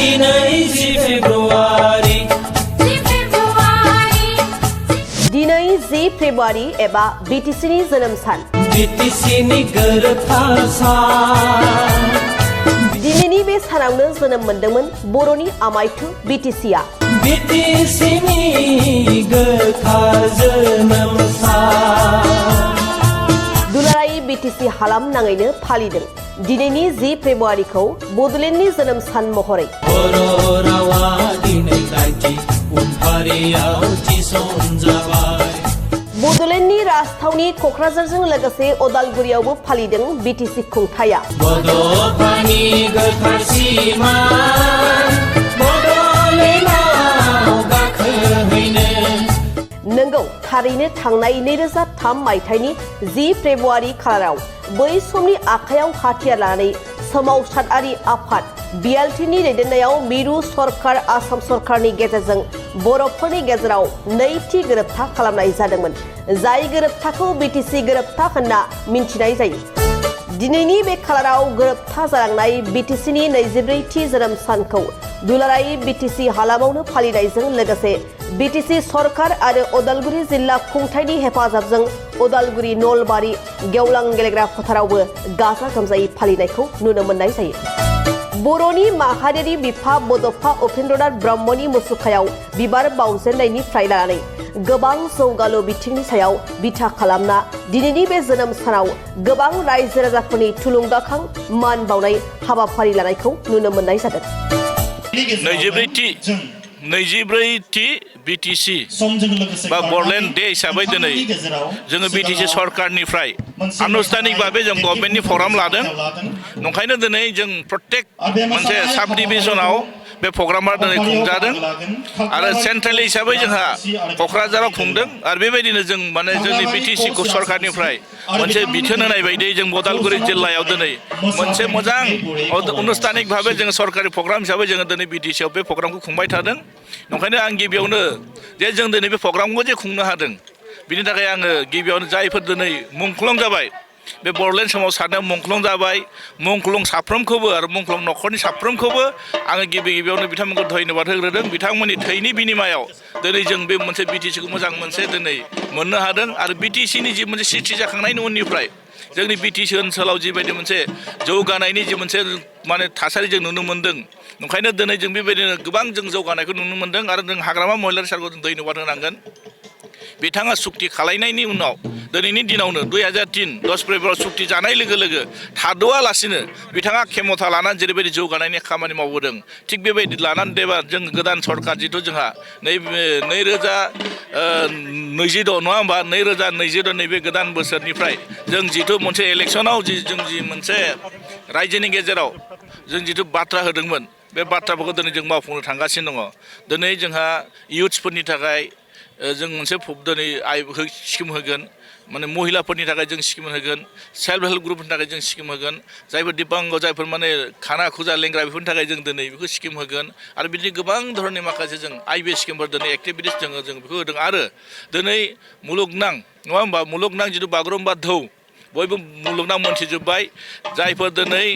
दिनै 10 फेब्रुवारि एबा बीटीसीनि जोनोम सान दिनैनि बे सानावनो जोनोम मोनदोंमोन बर'नि आमायथु बीटीसीआ दुलाराय बीटीसी हालाम नाङैनो फालिदों दिनैनि 10 फेब्रुवारिखौ बड'लेण्डनि जोनोम सान महरै बड'लेण्डनि राजथावनि क'क्राझारजों लोगोसे अदालगुरियावबो फालिदों बीटीसी खुंथाया नंगौ थारैनो थांनाय 2003 मायथाइनि 10 फेब्रुवारि खालाराव बै समनि आखायाव हाथियार लानानै सोमावसारारि आफाद बिएलटिनि दैदेननायाव मिरु सरकार आसाम सरकारनि गेजेरजों बर'फोरनि गेजेराव नैथि गोरोबथा खालामनाय जादोंमोन जाय गोरोबथाखौ बीटीसी गोरोबथा होनना मिन्थिनाय जायो दिनैनि बे खालाराव गोरोबथा जालांनाय बीटीसीनि 24थि जोनोम सानखौ दुलाराय बीटीसी हालामावनो फालिनायजों लोगोसे बीटीसी सरकार आरो अदालगुरि जिल्ला खुंथायनि हेफाजाबजों अदालगुरि नलबारि गेवलां गेलेग्रा फोथारावबो गाजा गोमजायै फालिनायखौ नुनो मोननाय जायो बर'नि माहारियारि बिफा बड'फा उपेन्द्रनाथ ब्रह्मनि मुसुखायाव बिबार बावजेननायनिफ्राय लानानै गोबां जौगालु बिथिंनि सायाव बिथा खालामना दिनैनि बे जोनोम सानाव गोबां रायजो राजाफोरनि थुलुंगाखां मान बावनाय हाबाफारि लानायखौ नुनो मोननाय जादों 24थि बीटीसी बा बड'लेण्ड डे हिसाबै दिनै जोङो बीटीसी सरकारनिफ्राय आनुষ্ঠাनिक भाबै जों गभर्नमेन्टनि प्रग्राम लादों नंखायनो दिनै जों प्रत्येक मोनसे साब डिभिजनाव बे प्रग्रामा दिनै खुंजादों आरो सेन्ट्रेल हिसाबै जोंहा क'क्राझाराव खुंदों आरो बेबायदिनो जों माने जोंनि बीटीसी सरकारनिफ्राय मोनसे बिथोन होनाय बायदियै जों अदालगुरि जिल्लायाव दिनै मोनसे मोजां आनुষ্ঠাनिक भाबै जों सरकारि प्रग्राम हिसाबै जोङो दिनै बीटीसीआव बे प्रग्रामखौ खुंबाय थादों नंखायनो आं गिबियावनो जे जों दिनै बे प्रग्रामखौ जे खुंनो हादों बिनि थाखाय आङो गिबियावनो जायफोर दिनै मुंख्लं जाबाय बे बड'लेण्ड सोमावसारनायाव मुंख्लं जाबाय मुंख्लं साफ्रोमखौबो आरो मुंख्लं न'खरनि साफ्रोमखौबो आङो गिबियावनो बिथांमोनखौ धन्यबाद होग्रोदों बिथांमोननि थैनि बिनिमायाव दिनै जों बे मोनसे बीटीसीखौ मोजां मोनसे दिनै मोननो हादों आरो बीटीसीनि जि मोनसे सृष्टि जाखांनायनि उननिफ्राय जोंनि बीटीसी ओनसोलाव जिबायदि मोनसे जौगानायनि जि मोनसे माने थासारि जों नुनो मोन्दों ओंखायनो दिनै जों बेबायदिनो गोबां जों जौगानायखौ नुनो मोन्दों आरो जों हाग्रामा महिलारि सारखौ जों धन्यबाद होनांगोन बिथाङा सुक्ति खालायनायनि उनाव दिनैनि दिनावनो 2003 10 फेब्रुवारि सुक्ति जानाय लोगो लोगो थाद'आलासिनो बिथाङा खेमथा लानानै जेरैबायदि जौगानायनि खामानि मावबोदों थिग बेबायदि लानानै देबा जों गोदान सरकार जिथु जोंहा 2022 नङा होमबा 2022 नैबे गोदान बोसोरनिफ्राय जों जिथु मोनसे इलेक्सनाव जों जि मोनसे रायजोनि गेजेराव जों जिथु बाथ्रा होदोंमोन बे बाथ्राफोरखौ दिनै जों मावफुंनो थांगासिनो दङ दिनै जोंहा इयुथ्सफोरनि थाखाय जों मोनसे दिनै स्किम होगोन माने महिलाफोरनि थाखाय जों स्किम होगोन सेल्फ हेल्प ग्रुपनि थाखाय जों स्किम होगोन जायफोर दिबांग जायफोर माने खाना खुजा लेंग्रा बेफोरनि थाखाय जों दिनै बेखौ स्किम होगोन आरो बिदिनो गोबां धरननि माखासे जों आइबि स्किमफोर दिनै एक्टिभिटिस जों बेखौ होदों आरो दिनै मुलुगनां नङा होमबा मुलुगनां जिथु बागुरुम्बा धौ बयबो मुलुगनां मोनथिजोब्बाय जायफोर दिनै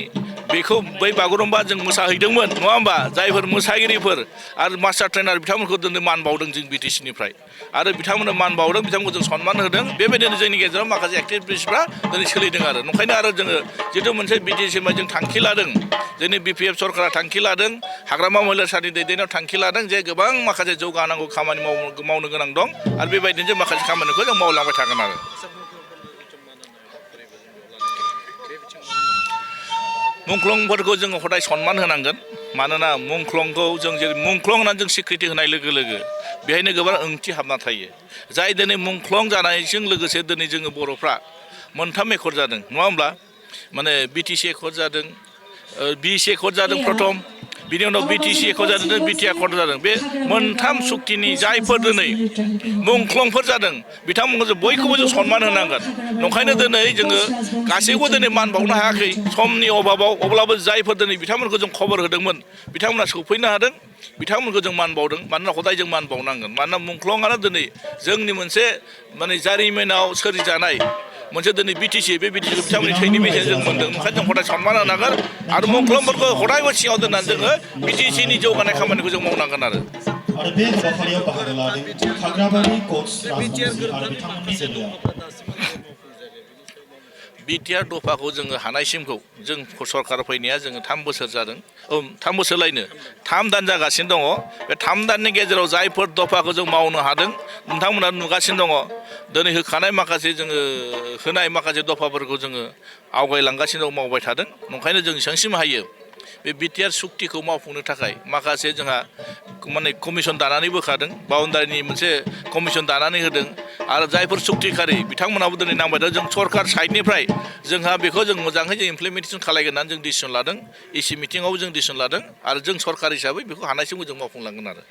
बेखौ बै बागुरुम्बा जों मोसाहैदोंमोन नङा होमबा जायफोर मोसागिरिफोर आरो मास्टार ट्रेनार बिथांमोनखौ दिनै मान बावदों जों बीटीसीनिफ्राय आरो बिथांमोननो मान बावदों बिथांमोनखौ जों सन्मान होदों बेबायदिनो जोंनि गेजेराव माखासे एक्टिभिटिसफ्रा दिनै सोलिदों आरो नंखायनो आरो जोङो जिथु मोनसे बीटीसीनिफ्राय जों थांखि लादों जोंनि बिपिएफ सरकारा थांखि लादों हाग्रामा महिलारि सारनि दैदेननायाव थांखि लादों जे गोबां माखासे जौगानांगौ खामानि मावनो गोनां दं आरो बेबायदिनो जों माखासे खामानिखौ जों मावलांबाय थागोन आरो मुंख्लंफोरखौ जोङो हदाय सन्मान होनांगोन मानोना मुंख्लंखौ जों जेरै मुंख्लं होननानै जों स्वीकृति होनाय लोगो लोगो बेहायनो गोबां ओंथि हाबना थायो जाय दिनै मुंख्लं जानायजों लोगोसे दिनै जोङो बर'फ्रा मोनथाम एकर्ड जादों नङा होमब्ला माने बीटीसी एकर्ड जादों बीसी एकर्ड जादों प्रथम बिनि उनाव बीटीसी एकर्ड जादों बीटी एकर्ड जादों बे मोनथाम सुक्तिनि जायफोर दिनै मुंख्लंफोर जादों बिथांमोनखौ जों बयखौबो जों सन्मान होनांगोन नंखायनो दिनै जोङो गासैबो दिनै मान बावनो हायाखै समनि अभाबाव अब्लाबो जायफोर दिनै बिथांमोनखौ जों खबर होदोंमोन बिथांमोना सौफैनो हादों बिथांमोनखौ जों मान बावदों मानोना हदाय जों मान बावनांगोन मानोना मुंख्लंआनो दिनै जोंनि मोनसे माने जारिमिनाव सोरजिजानाय मोनसे दिनै बिटिसि बे बिटिसि बिथांमोननि थैनि बेसेन जों मोन्दों ओंखायनो जों हदाय सनमान होनांगोन आरो मुंख्लंफोरखौ हदायबो सिङाव दोननानै जोङो बिटिसिनि जौगानाय खामानिखौ जों मावनांगोन आरो बे हाबाफारियाव बाहागो लादों खाग्राबारि कच राजबंसि आरो बिथांमोननि दोलोआ बिटिआर दफाखौ जोङो हानायसिमखौ जों सरकार फैनाया जोङो 3 बोसोर जादों 3 बोसोरलायनो 3 दान जागासिनो दङ बे 3 दाननि गेजेराव जायफोर दफाखौ जों मावनो हादों नोंथांमोना नुगासिनो दङ दिनै होखानाय माखासे जोङो होनाय माखासे दफाफोरखौ जोङो आवगायलांगासिनो दं मावबाय थादों ओंखायनो जों जेसेबांसिम हायो बे बिटिआर सुक्तिखौ मावफुंनो थाखाय माखासे जोंहा माने कमिसन दानानै बोखादों बाउन्डारिनि मोनसे कमिसन दानानै होदों आरो जायफोर सुक्तिखारि बिथांमोनाबो दिनै नांबाय दं जों सरकार साइडनिफ्राय जोंहा बेखौ जों मोजाङै जों इमप्लिमेन्टेसन खालायगोन होननानै जों डिसिसन लादों इसि मिटिङावबो जों डिसिसन लादों आरो जों सरकार हिसाबै बेखौ हानायसिमबो जों मावफुंलांगोन आरो